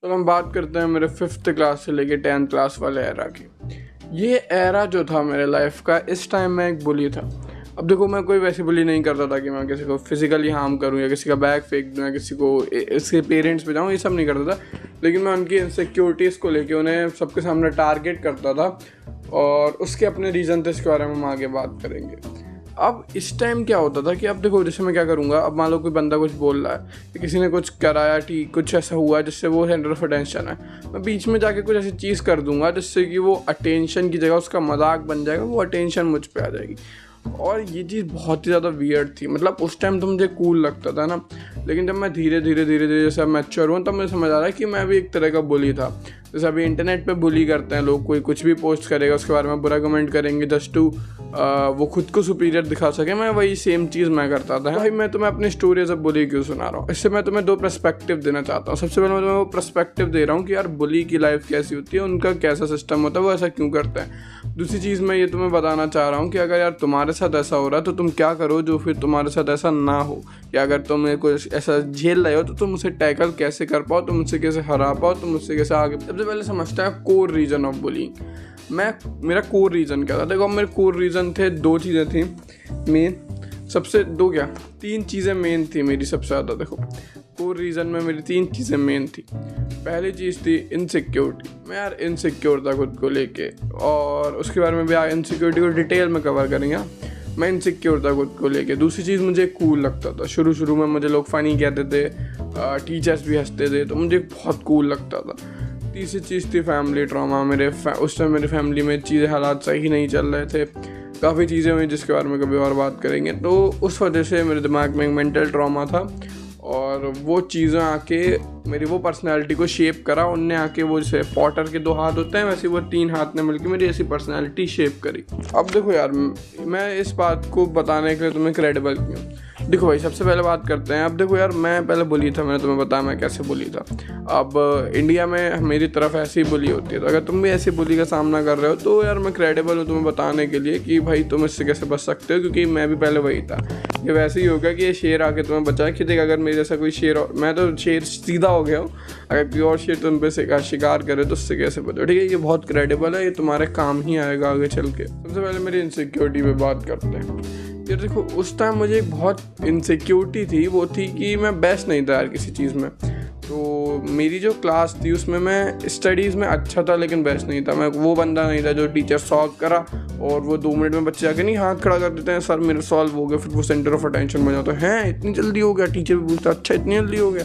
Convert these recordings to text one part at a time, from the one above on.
तो हम बात करते हैं मेरे 5th क्लास से लेके 10th क्लास वाले एरा की। ये एरा जो था मेरे लाइफ का, इस टाइम मैं एक बुली था। अब देखो, मैं कोई वैसी बुली नहीं करता था कि मैं किसी को फिजिकली हार्म करूं या किसी का बैग फेंक दूं या किसी को इसके पेरेंट्स पे जाऊं, ये सब नहीं करता था। लेकिन मैं उनकी इनसिक्योरिटीज़ को लेके उन्हें सबके सामने टारगेट करता था और उसके अपने रीज़न थे, इसके बारे में हम आगे बात करेंगे। अब इस टाइम क्या होता था कि अब देखो, जैसे मैं क्या करूँगा, अब मान लो कोई बंदा कुछ बोल रहा है कि किसी ने कुछ कराया, ठीक कुछ ऐसा हुआ जिससे वो सेंटर ऑफ अटेंशन है, मैं बीच में जाके कुछ ऐसी चीज़ कर दूंगा जिससे कि वो अटेंशन की जगह उसका मजाक बन जाएगा, वो अटेंशन मुझ पे आ जाएगी। और ये चीज़ बहुत ही ज़्यादा वियर्ड थी। मतलब उस टाइम तो मुझे कूल लगता था ना, लेकिन जब मैं धीरे धीरे जैसे मैच्योर हुआ तब मुझे समझ आ रहा है कि मैं भी एक तरह का बुली था। जैसे अभी इंटरनेट पे बुली करते हैं लोग, कोई कुछ भी पोस्ट करेगा उसके बारे में बुरा कमेंट करेंगे जस्ट टू वो खुद को सुपीरियर दिखा सके, मैं वही सेम चीज़ मैं करता था। भाई मैं तुम्हें अपनी स्टोरी एज अ बुली क्यों सुना रहा हूँ, इससे मैं तुम्हें 2 पर्सपेक्टिव देना चाहता हूँ। सबसे पहले मैं तुम्हें वो पर्सपेक्टिव दे रहा हूँ कि यार बुली की लाइफ कैसी होती है, उनका कैसा सिस्टम होता है, वो ऐसा क्यों करते हैं। दूसरी चीज़ मैं ये तुम्हें बताना चाह रहा हूँ कि अगर यार तुम्हारे साथ ऐसा हो रहा है तो तुम क्या करो जो फिर तुम्हारे साथ ऐसा ना हो, या अगर तुम कुछ ऐसा झेल रहे हो तो तुम उसे टैकल कैसे कर पाओ, तुम उससे कैसे हरा पाओ, तुम उससे कैसे आगे। सबसे पहले समझता है कोर रीज़न ऑफ बुलिंग। मेरा कोर रीज़न क्या था? देखो, मेरे कोर रीज़न थे, 2 चीज़ें थी मेन, सबसे 2 क्या 3 चीज़ें मेन थी मेरी सबसे ज़्यादा। देखो, कोर रीज़न में मेरी 3 चीज़ें मेन थी। पहली चीज़ थी इनसिक्योरिटी। मैं यार इनसिक्योर था खुद को लेके, और उसके बारे में भी इनसिक्योरिटी को डिटेल में कवर करेंगे। मैं इनसिक्योर था खुद को लेके। दूसरी चीज़, मुझे कूल लगता था। शुरू में मुझे लोग फ़नी कहते थे, टीचर्स भी हंसते थे, तो मुझे बहुत कूल लगता था। तीसरी चीज़ थी फैमिली ट्रॉमा। उस टाइम मेरी फैमिली में चीज़ें हालात सही नहीं चल रहे थे, काफ़ी चीज़ें हुई जिसके बारे में कभी और बात करेंगे। तो उस वजह से मेरे दिमाग में एक मेंटल ट्रॉमा था, और वो चीज़ें आके मेरी वो पर्सनैलिटी को शेप करा। उनने आके वो जैसे पॉटर के 2 हाथ होते हैं, वैसे वो 3 हाथ ने मिलकर मेरी ऐसी पर्सनैलिटी शेप करी। अब देखो यार, मैं इस बात को बताने के लिए तुम्हें क्रेडिबल क्यों। देखो भाई, सबसे पहले बात करते हैं। अब देखो यार, मैं पहले बुली था, मैंने तुम्हें बताया मैं कैसे बुली था। अब इंडिया में मेरी तरफ ऐसी बुली होती है, तो अगर तुम भी ऐसी बुली का सामना कर रहे हो तो यार मैं क्रेडिबल हूँ तुम्हें बताने के लिए कि भाई तुम इससे कैसे बच सकते हो, क्योंकि मैं भी पहले वही था। ये वैसे ही होगा कि ये शेर आके तुम्हें बचाए कि देख, अगर मेरे जैसा कोई शेर, मैं तो शेर सीधा हो गया हूँ, अगर कोई और शेर तुम पे शिकार करे तो उससे कैसे बचो। ठीक है, ये बहुत क्रेडिबल है, ये तुम्हारे काम ही आएगा आगे चल के। सबसे पहले मेरी इनसिक्योरिटी पे बात करते हैं। यार देखो, उस टाइम मुझे एक बहुत इनसिक्योरिटी थी, वो थी कि मैं बेस्ट नहीं था यार किसी चीज़ में। तो मेरी जो क्लास थी उसमें मैं स्टडीज़ में अच्छा था लेकिन बेस्ट नहीं था। मैं वो बंदा नहीं था जो टीचर सॉल्व करा और वो 2 मिनट में बच्चे आके नहीं हाथ खड़ा कर देते हैं, सर मेरा सॉल्व हो गया, फिर वो सेंटर ऑफ अटेंशन बन जाता है, इतनी जल्दी हो गया। टीचर भी पूछता अच्छा इतनी जल्दी हो गया।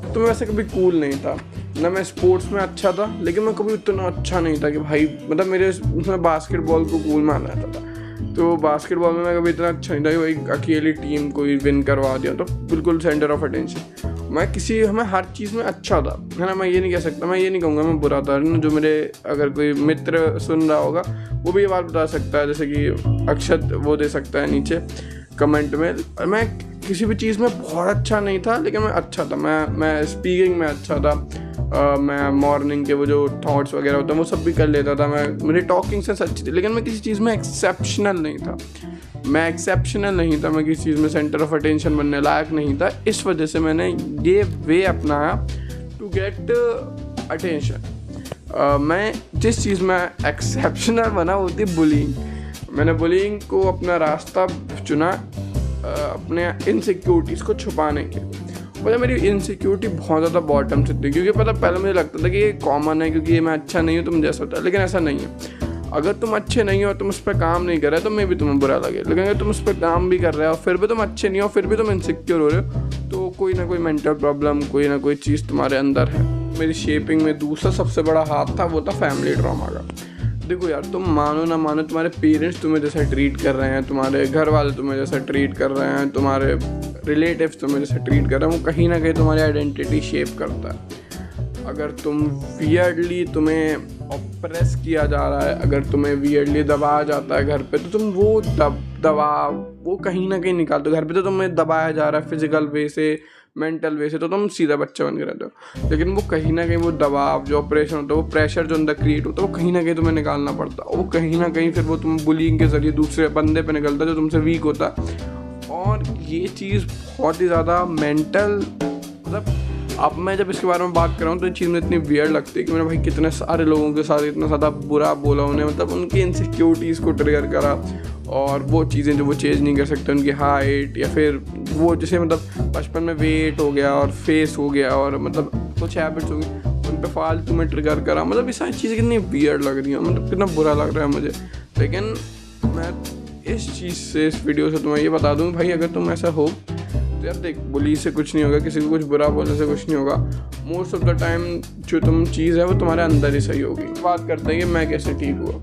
तो मैं वैसे कभी कूल नहीं था ना। मैं स्पोर्ट्स में अच्छा था लेकिन मैं कभी उतना अच्छा नहीं था कि भाई, मतलब मेरे उसमें बास्केटबॉल को कूल माना जाता था। तो बास्केटबॉल में मैं कभी इतना अच्छा नहीं था कि वही अकेली टीम को विन करवा दिया, तो बिल्कुल सेंटर ऑफ अटेंशन। मैं हर चीज़ में अच्छा था, है ना। मैं ये नहीं कह सकता, मैं ये नहीं कहूँगा मैं बुरा था। जो मेरे अगर कोई मित्र सुन रहा होगा वो भी ये बात बता सकता है, जैसे कि अक्षत वो दे सकता है नीचे कमेंट में। मैं किसी भी चीज़ में बहुत अच्छा नहीं था लेकिन मैं अच्छा था। मैं स्पीकिंग में अच्छा था। मैं मॉर्निंग के वो जो थॉट्स वगैरह होते हैं वो सब भी कर लेता था। मेरी टॉकिंग सेंस अच्छी थी, लेकिन मैं किसी चीज़ में एक्सेप्शनल नहीं था। मैं किसी चीज़ में सेंटर ऑफ अटेंशन बनने लायक नहीं था। इस वजह से मैंने ये वे अपनाया टू गेट अटेंशन। मैं जिस चीज़ में एक्सेप्शनल बना वो थी बुलिंग। मैंने बुलिंग को अपना रास्ता चुना अपने इनसिक्योरिटीज़ को छुपाने के लिए। मतलब मेरी इनसिक्योरिटी बहुत ज़्यादा बॉटम से थी, क्योंकि पहले मुझे लगता था कि ये कॉमन है, क्योंकि ये मैं अच्छा नहीं हूँ तो मुझे ऐसा होता है, लेकिन ऐसा नहीं है। अगर तुम अच्छे नहीं हो, तुम उस पर काम नहीं कर रहे तो मैं भी तुम्हें बुरा लगे, लेकिन अगर तुम उस पर काम भी कर रहे हो फिर भी तुम अच्छे नहीं हो, फिर भी तुम इनसिक्योर हो रहे हो, तो कोई ना कोई मेंटल प्रॉब्लम, कोई ना कोई चीज़ तुम्हारे अंदर है। मेरी शेपिंग में दूसरा सबसे बड़ा हाथ था, वो था फैमिली ड्रामा का। देखो यार, तुम मानो ना मानो, तुम्हारे पेरेंट्स तुम्हें जैसा ट्रीट कर रहे हैं, तुम्हारे घर वाले तुम्हें जैसा ट्रीट कर रहे हैं, तुम्हारे रिलेटिव्स तुम्हें जैसा ट्रीट कर रहे हैं, वो कहीं ना कहीं तुम्हारी आइडेंटिटी शेप करता है। अगर तुम वियर्डली, तुम्हें ऑप्रेस किया जा रहा है, अगर तुम्हें वियर्डली दबाया जाता है घर पे, तो तुम वो दबाव वो कहीं ना कहीं निकालते हो। घर पे तो तुम्हें दबाया जा रहा है फिजिकल वे से, मेंटल वे से, तो तुम सीधा बच्चा बन के रहते हो। लेकिन वो कहीं ना कहीं वो दबाव जो ऑपरेशन होता है, वो प्रेशर जो अंदर क्रिएट होता है, वो कहीं ना कहीं तुम्हें निकालना पड़ता है। वो कहीं ना कहीं फिर वो तुम बुलिंग के जरिए दूसरे बंदे पे निकलता है जो तुमसे वीक होता है। और ये चीज़ बहुत ही ज़्यादा मेंटल, मतलब अब मैं जब इसके बारे में बात कर रहा हूँ तो ये चीज़ में इतनी वियर्ड लगती है कि मैंने भाई कितने सारे लोगों के साथ इतना ज़्यादा बुरा बोला उन्हें, मतलब उनकी इनसिक्योरिटीज़ को ट्रिगर करा, और वो चीज़ें जो वो चेंज नहीं कर सकते, उनकी हाइट या फिर वो जैसे मतलब बचपन में वेट हो गया और फेस हो गया और मतलब कुछ हैबिट्स हो गई, उन पे फालतू में ट्रिगर करा। मतलब ये सारी चीज़ें कितनी वियर्ड लग रही हैं, मतलब कितना बुरा लग रहा है मुझे। लेकिन मैं इस चीज़ से, इस वीडियो से तुम्हें ये बता दूँ भाई, अगर तुम ऐसा हो तो यार देख, बुली से कुछ नहीं होगा, किसी को कुछ बुरा बोलने से कुछ नहीं होगा। मोस्ट ऑफ द टाइम जो तुम चीज़ है वो तुम्हारे अंदर ही सही होगी। बात करते हैं कि मैं कैसे ठीक हुआ।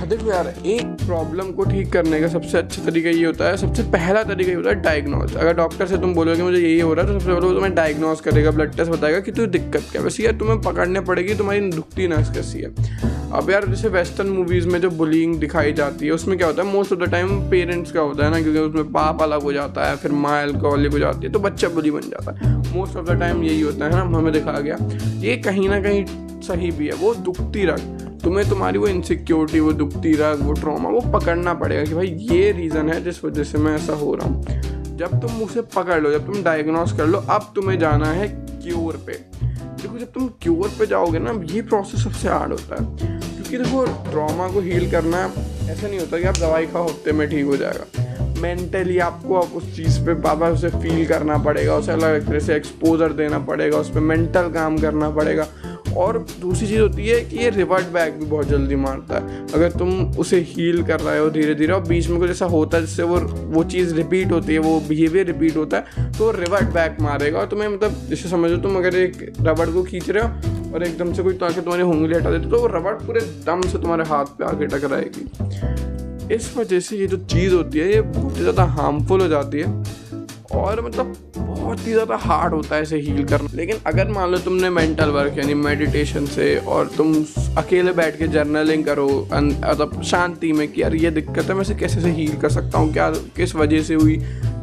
देखो यार, एक प्रॉब्लम को ठीक करने का सबसे अच्छा तरीका ये होता है, सबसे पहला तरीका ये होता है डायग्नोज। अगर डॉक्टर से तुम बोलोगे मुझे यही हो रहा है तो सबसे पहले वो तुम्हें डायग्नोज करेगा, ब्लड टेस्ट बताएगा कि तुझे दिक्कत क्या है। वैसे यार तुम्हें पकड़ने पड़ेगी तुम्हारी दुखती नस कैसी है। अब यार जैसे वेस्टर्न मूवीज़ में जो बुलिंग दिखाई जाती है उसमें क्या होता है, most of the time parents का होता है ना, क्योंकि उसमें बाप अलग हो जाता है, फिर माँ अल्कोहलिक हो जाती है, तो बच्चा बुली बन जाता है। मोस्ट ऑफ द टाइम यही होता है ना, हमें दिखाया गया। ये कहीं ना कहीं सही भी है। वो दुखती रग, तुम्हें तुम्हारी वो इनसिक्योरिटी, वो दुखती रग, वो ट्रॉमा, वो पकड़ना पड़ेगा कि भाई ये रीज़न है जिस वजह से मैं ऐसा हो रहा हूँ। जब तुम उसे पकड़ लो, जब तुम डायग्नोस कर लो, अब तुम्हें जाना है क्योर पे। देखो जब तुम क्योर पे जाओगे ना, ये प्रोसेस सबसे हार्ड होता है, क्योंकि देखो ट्रॉमा को हील करना ऐसा नहीं होता कि आप दवाई खाओ हफ्ते में ठीक हो जाएगा। मेंटली आपको उस चीज़ पे बाबा उसे फील करना पड़ेगा, उसे अलग तरह से एक्सपोजर देना पड़ेगा, उस पर मेंटल काम करना पड़ेगा। और दूसरी चीज़ होती है कि ये रिवर्ट बैक भी बहुत जल्दी मारता है। अगर तुम उसे हील कर रहे हो धीरे धीरे और बीच में कुछ ऐसा होता है जिससे वो चीज़ रिपीट होती है, वो बिहेवियर रिपीट होता है, तो रिवर्ट बैक मारेगा। और तुम्हें मतलब जैसे समझो, तुम अगर एक रबड़ को खींच रहे हो और एकदम से कोई ताकि तुम्हारी उंगली हटा देती तो वो रबड़ पूरे दम से तुम्हारे हाथ पे आके टकराएगी। इस वजह से ये जो चीज़ होती है ये बहुत ही ज़्यादा हार्मफुल हो जाती है और मतलब बहुत ही ज़्यादा हार्ड होता है इसे हील करना। लेकिन अगर मान लो तुमने मेंटल वर्क यानी मेडिटेशन से, और तुम अकेले बैठ के जर्नलिंग करो मतलब शांति में कि यार ये दिक्कत है, मैं इसे कैसे से हील कर सकता हूँ, क्या किस वजह से हुई,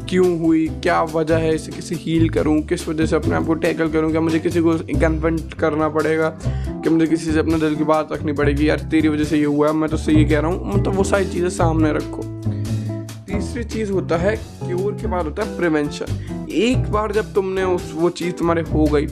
क्यों हुई, क्या वजह है, इसे कैसे हील करूँ, किस वजह से अपने आप को टैकल करूँ, क्या मुझे किसी को कन्फ्रंट करना पड़ेगा, क्या मुझे किसी से अपने दिल की बात रखनी पड़ेगी, यार तेरी वजह से ये हुआ है, मैं तो सही कह रहा हूँ। मतलब वो सारी चीज़ें सामने रखो। तीसरी चीज़ होता है क्योर के बाद होता है प्रिवेंशन। एक बार जब तुमने वो चीज़ तुम्हारे हो गई,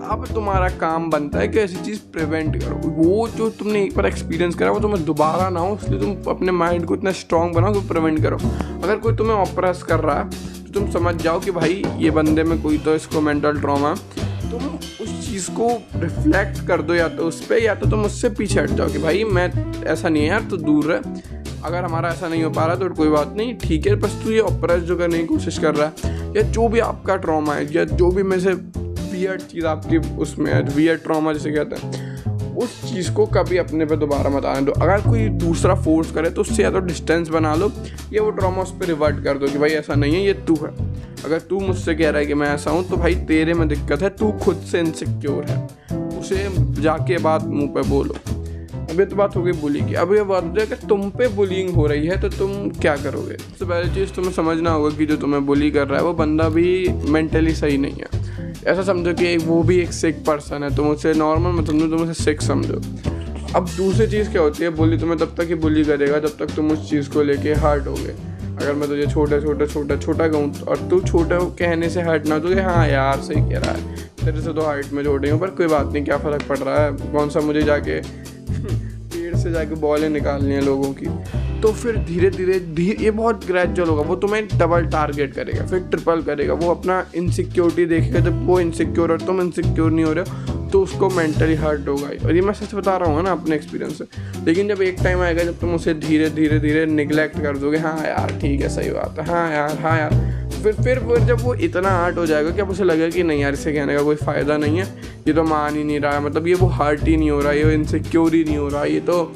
अब तुम्हारा काम बनता है कि ऐसी चीज़ प्रिवेंट करो। वो जो तुमने एक बार एक्सपीरियंस करा वो तुम्हें दोबारा ना हो, इसलिए तुम अपने माइंड को इतना स्ट्रॉन्ग बनाओ कि प्रिवेंट करो। अगर कोई तुम्हें ऑप्रेस कर रहा है तो तुम समझ जाओ कि भाई ये बंदे में कोई तो इसको मेंटल ट्रॉमा, तुम उस चीज़ को रिफ्लेक्ट कर दो या तो उस पर, या तो तुम उससे पीछे हट जाओ कि भाई मैं ऐसा नहीं है यार, तो दूर रह। अगर हमारा ऐसा नहीं हो पा रहा तो कोई बात नहीं, ठीक है, बस तू ये ऑप्रेस जो करने की कोशिश कर रहा है या जो भी आपका ट्रॉमा है या जो भी में से वियर्ड चीज़ आपकी उसमें है, वियर्ड ट्रॉमा जिसे कहते हैं, उस चीज़ को कभी अपने पे दोबारा मत आने दो। अगर कोई दूसरा फोर्स करे तो उससे या तो डिस्टेंस बना लो या वो ट्रॉमा उस पर रिवर्ट कर दो कि भाई ऐसा नहीं है, ये तू है। अगर तू मुझसे कह रहा है कि मैं ऐसा हूँ तो भाई तेरे में दिक्कत है, तू खुद से इनसिक्योर है, उसे जाके बात मुँह पे बोलो। अभी तो बात हो गई बुली की। अब ये बात है कि तुम पे बुलिंग हो रही है तो तुम क्या करोगे। सबसे पहली चीज़ तुम्हें समझना होगा कि जो तुम्हें बुली कर रहा है वो बंदा भी मेंटली सही नहीं है। ऐसा समझो कि वो भी एक सिक पर्सन है, तुम उसे नॉर्मल मत समझो, तुम उसे सिक समझो। अब दूसरी चीज़ क्या होती है, बुली तुम्हें तब तक ही बुली करेगा जब तक तुम उस चीज़ को लेके हर्ट होगे। अगर मैं तुझे छोटा कहूँ और तू छोटा कहने से हर्ट ना हो तो हाँ यार सही कह रहा है, तेरे से तो हाइट में छोटे हूँ पर कोई बात नहीं, क्या फ़र्क पड़ रहा है, कौन सा मुझे जाके पेड़ से जाके बॉलें निकालनी है लोगों की। तो फिर धीरे धीरे ये बहुत ग्रेजुअल होगा, वो तुम्हें डबल टारगेट करेगा, फिर ट्रिपल करेगा। वो अपना इनसिक्योरिटी देखेगा, जब वो इनसिक्योर और तुम इनसिक्योर नहीं हो रहे हो तो उसको मेंटली हर्ट होगा। और ये मैं सच बता रहा हूँ ना अपने एक्सपीरियंस से। लेकिन जब एक टाइम आएगा जब तुम उसे धीरे धीरे निगलेक्ट कर दोगे, हाँ यार ठीक है सही बात है, हाँ यार, फिर जब वो इतना हर्ट हो जाएगा कि अब उसे लगेगा कि नहीं यार इसे कहने का कोई फ़ायदा नहीं है, ये तो मान ही नहीं रहा है, मतलब ये वो हर्ट ही नहीं हो रहा है, ये इनसिक्योर ही नहीं हो रहा है, ये तो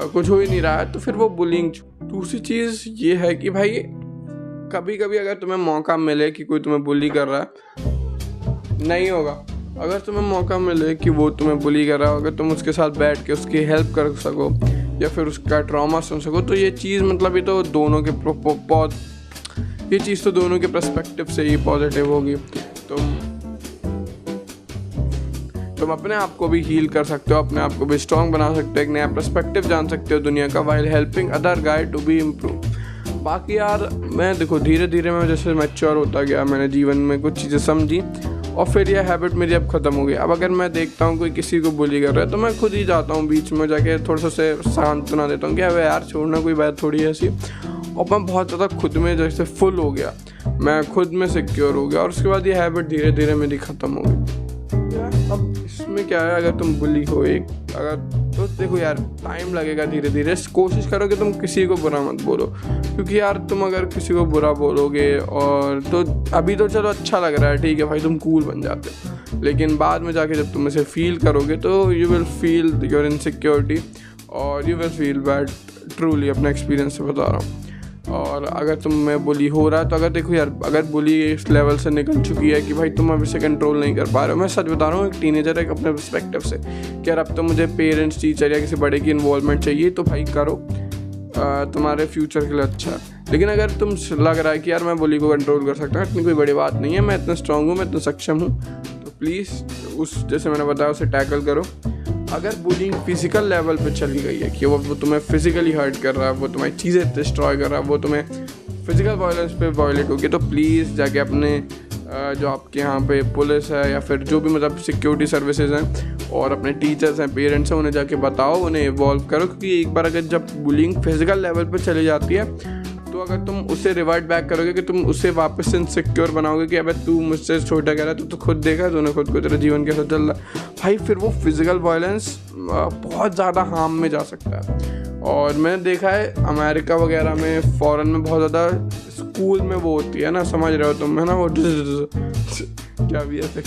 कुछ हो ही नहीं रहा है, तो फिर वो बुलिंग। दूसरी चीज़ ये है कि भाई कभी कभी अगर तुम्हें मौका मिले कि कोई तुम्हें बुली कर रहा है, नहीं होगा, अगर तुम्हें मौका मिले कि वो तुम्हें बुली कर रहा हो, अगर तुम उसके साथ बैठ के उसकी हेल्प कर सको या फिर उसका ट्रॉमा सुन सको, तो ये चीज़ मतलब ये तो दोनों के दोनों के पर्सपेक्टिव से ही पॉजिटिव होगी। तुम अपने आप को भी हील कर सकते हो, अपने आप को भी स्ट्रॉन्ग बना सकते हो, एक नया पर्सपेक्टिव जान सकते हो दुनिया का, while helping other guy to be improve. बाकी यार मैं देखो धीरे धीरे मैं जैसे मैच्योर होता गया, मैंने जीवन में कुछ चीज़ें समझी और फिर यह हैबिट मेरी अब ख़त्म हो गई। अब अगर मैं देखता हूँ कोई किसी को बुली कर रहा है तो मैं खुद ही जाता हूँ बीच में जाके थोड़ा सा उसे सांत्वना देता हूँ कि अब यार छोड़ना, कोई बात थोड़ी ऐसी। और मैं बहुत ज़्यादा खुद में जैसे फुल हो गया, मैं खुद में सिक्योर हो गया और उसके बाद ये हैबिट धीरे धीरे मेरी ख़त्म हो गई। अब इसमें क्या है, अगर तुम बुली हो तो देखो यार टाइम लगेगा, धीरे धीरे कोशिश करो कि तुम किसी को बुरा मत बोलो, क्योंकि यार तुम अगर किसी को बुरा बोलोगे और तो अभी तो चलो अच्छा लग रहा है, ठीक है भाई तुम कूल बन जाते हो, लेकिन बाद में जाके जब तुम इसे फील करोगे तो you will feel your insecurity और you will feel bad. Truly अपना एक्सपीरियंस से बता रहा हूँ। और अगर तुम में बुली हो रहा है तो अगर देखो यार, अगर बुली इस लेवल से निकल चुकी है कि भाई तुम अब इसे कंट्रोल नहीं कर पा रहे हो, मैं सच बता रहा हूँ एक टीनेजर है अपने पर्सपेक्टिव से कि यार अब तो मुझे पेरेंट्स, टीचर या किसी बड़े की इन्वॉल्वमेंट चाहिए, तो भाई करो, तुम्हारे फ्यूचर के लिए अच्छा है। लेकिन अगर तुम लग रहा है कि यार मैं बुली को कंट्रोल कर सकता हूँ, इतनी कोई बड़ी बात नहीं है, मैं इतना स्ट्रांग हूँ, मैं इतना सक्षम हूँ, तो प्लीज़ उस जैसे मैंने बताया उसे टैकल करो। अगर बुलिंग फिजिकल लेवल पे चली गई है कि वो तुम्हें फिजिकली हर्ट कर रहा है, वो तुम्हारी चीज़ें डिस्ट्रॉय कर रहा है, वो तुम्हें फिजिकल वायलेंस पे वायलेट होगी, तो प्लीज़ जाके अपने जो आपके यहाँ पे पुलिस है या फिर जो भी मतलब सिक्योरिटी सर्विसेज हैं और अपने टीचर्स हैं, पेरेंट्स हैं, उन्हें जाके बताओ, उन्हें इवॉल्व करो। क्योंकि एक बार अगर जब बुलिंग फिजिकल लेवल पे चली जाती है तो अगर तुम उसे रिवर्ट बैक करोगे कि तुम उसे वापस से इनसिक्योर बनाओगे कि अबे तू मुझसे छोटा कह रहा है, तो खुद देखा तूने खुद को, तेरा जीवन कैसा चल रहा है भाई, फिर वो फिजिकल वायलेंस बहुत ज़्यादा हार्म में जा सकता है। और मैंने देखा है अमेरिका वगैरह में, फॉरेन में बहुत ज़्यादा स्कूल में वो होती है ना, समझ रहे हो तुम, है ना, वो क्या भी है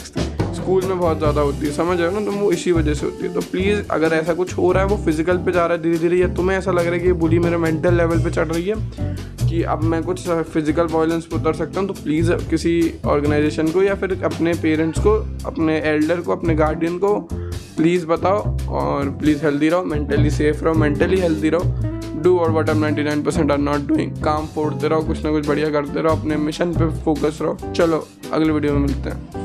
स्कूल में बहुत ज़्यादा होती है, समझ रहे हो ना तुम, वो इसी वजह से होती है। तो प्लीज़ अगर ऐसा कुछ हो रहा है, वो फिजिकल पे जा रहा है धीरे धीरे, या तुम्हें ऐसा लग रहा है कि ये बुली मेरे मेंटल लेवल पे चढ़ रही है कि अब मैं कुछ फिजिकल वायलेंस पे उतर सकता हूँ, तो प्लीज़ किसी ऑर्गेनाइजेशन को या फिर अपने पेरेंट्स को, अपने एल्डर को, अपने गार्डियन को प्लीज़ बताओ। और प्लीज़ हेल्दी रहो, मेंटली सेफ रहो, मेंटली हेल्दी रहो। डू और व्हाट 99% आर नॉट डूइंग। काम फोड़ते रहो, कुछ ना कुछ बढ़िया करते रहो, अपने मिशन पे फोकस रहो। चलो अगले वीडियो में मिलते हैं।